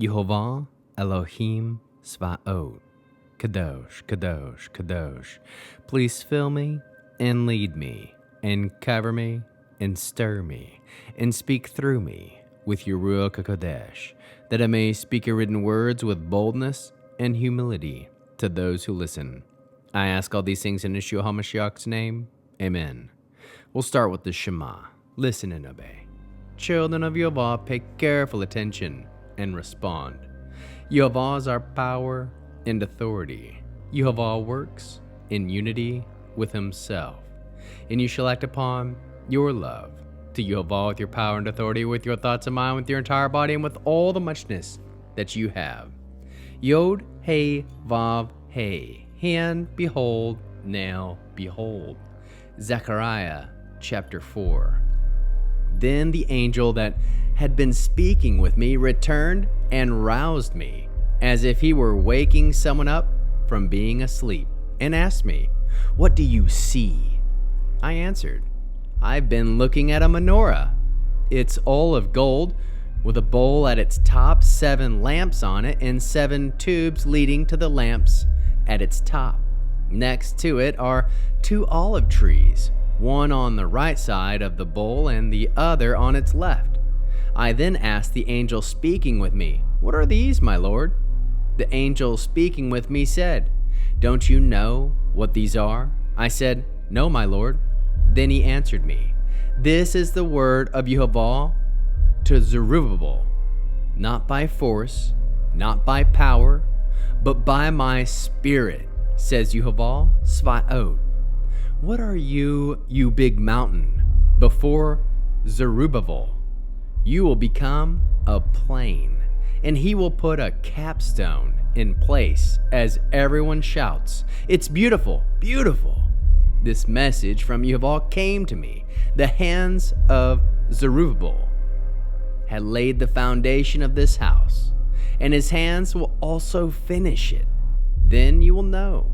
Yehovah Elohim Svaot. Kadosh, Kadosh, Kadosh. Please fill me and lead me and cover me and stir me and speak through me with your Ruach HaKodesh, that I may speak your written words with boldness and humility to those who listen. I ask all these things in Yeshua HaMashiach's name. Amen. We'll start with the Shema. Listen and obey. Children of Yehovah, pay careful attention and respond. Yehovah is our power and authority. Yehovah works in unity with himself. And you shall act upon your love to Yehovah with your power and authority, with your thoughts and mind, with your entire body, and with all the muchness that you have. Yod, Hey, Vav, Hey. Hand, behold, now, behold. Zechariah chapter 4. Then the angel that had been speaking with me returned and roused me, as if he were waking someone up from being asleep, and asked me, "What do you see?" I answered, "I've been looking at a menorah. It's all of gold, with a bowl at its top, 7 lamps on it, and 7 tubes leading to the lamps at its top. Next to it are 2 olive trees, one on the right side of the bowl and the other on its left." I then asked the angel speaking with me, "What are these, my lord?" The angel speaking with me said, "Don't you know what these are?" I said, "No, my lord." Then he answered me, "This is the word of Yehovah to Zerubbabel, not by force, not by power, but by my spirit, says Yehovah Svaot. What are you, you big mountain? Before Zerubbabel, you will become a plain, and he will put a capstone in place as everyone shouts, 'It's beautiful, beautiful.'" This message from Yehovah came to me. The hands of Zerubbabel had laid the foundation of this house, and his hands will also finish it. Then you will know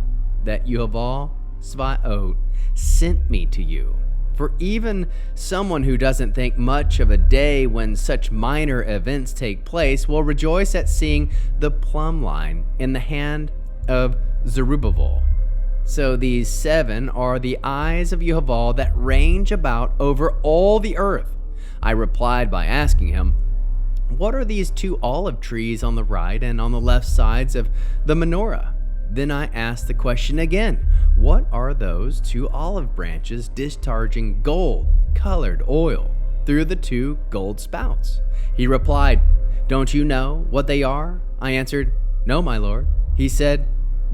that Yehovah Svaot sent me to you. For even someone who doesn't think much of a day when such minor events take place will rejoice at seeing the plumb line in the hand of Zerubbabel. So these 7 are the eyes of Yehovah that range about over all the earth. I replied by asking him, "What are these 2 olive trees on the right and on the left sides of the menorah?" Then I asked the question again, "What are those 2 olive branches discharging gold-colored oil through the 2 gold spouts?" He replied, "Don't you know what they are?" I answered, "No, my lord." He said,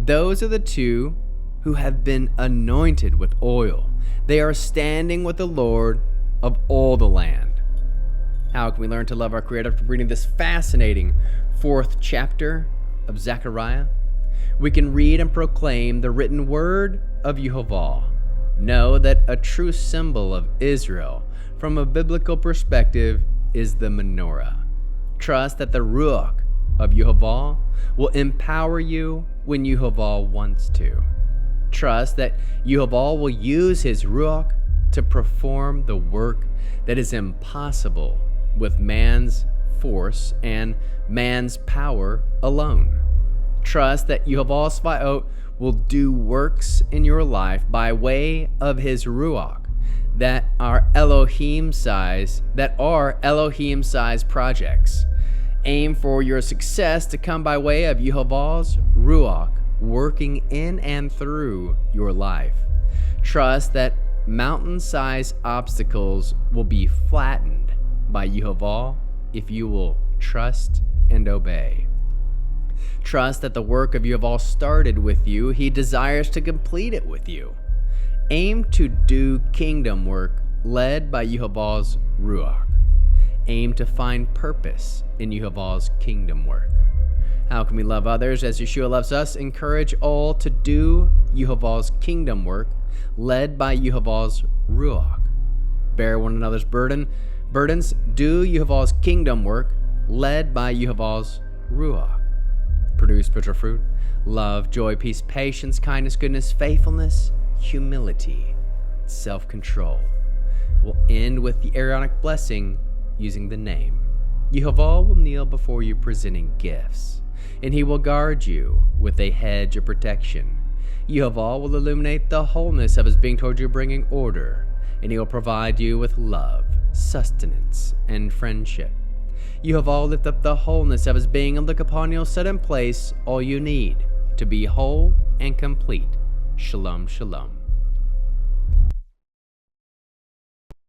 "Those are the 2 who have been anointed with oil. They are standing with the Lord of all the land." How can we learn to love our Creator after reading this fascinating 4th chapter of Zechariah? We can read and proclaim the written word of Yehovah. Know that a true symbol of Israel, from a biblical perspective, is the menorah. Trust that the Ruach of Yehovah will empower you when Yehovah wants to. Trust that Yehovah will use his Ruach to perform the work that is impossible with man's force and man's power alone. Trust that Yehovah Svaot will do works in your life by way of his Ruach that are Elohim-size projects. Aim for your success to come by way of Yehovah's Ruach working in and through your life. Trust that mountain-sized obstacles will be flattened by Yehovah if you will trust and obey. Trust that the work of Yehovah started with you. He desires to complete it with you. Aim to do kingdom work led by Yehovah's Ruach. Aim to find purpose in Yehovah's kingdom work. How can we love others as Yeshua loves us? Encourage all to do Yehovah's kingdom work led by Yehovah's Ruach. Bear one another's burdens. Do Yehovah's kingdom work led by Yehovah's Ruach. Produce spiritual fruit: love, joy, peace, patience, kindness, goodness, faithfulness, humility, self-control. We'll end with the Aaronic blessing using the name Yehovah will kneel before you presenting gifts, and he will guard you with a hedge of protection. Yehovah will illuminate the wholeness of his being toward you, bringing order, and he will provide you with love, sustenance, and friendship. Yehovah will lift up the wholeness of his being and look upon you, will set in place all you need to be whole and complete. Shalom, shalom.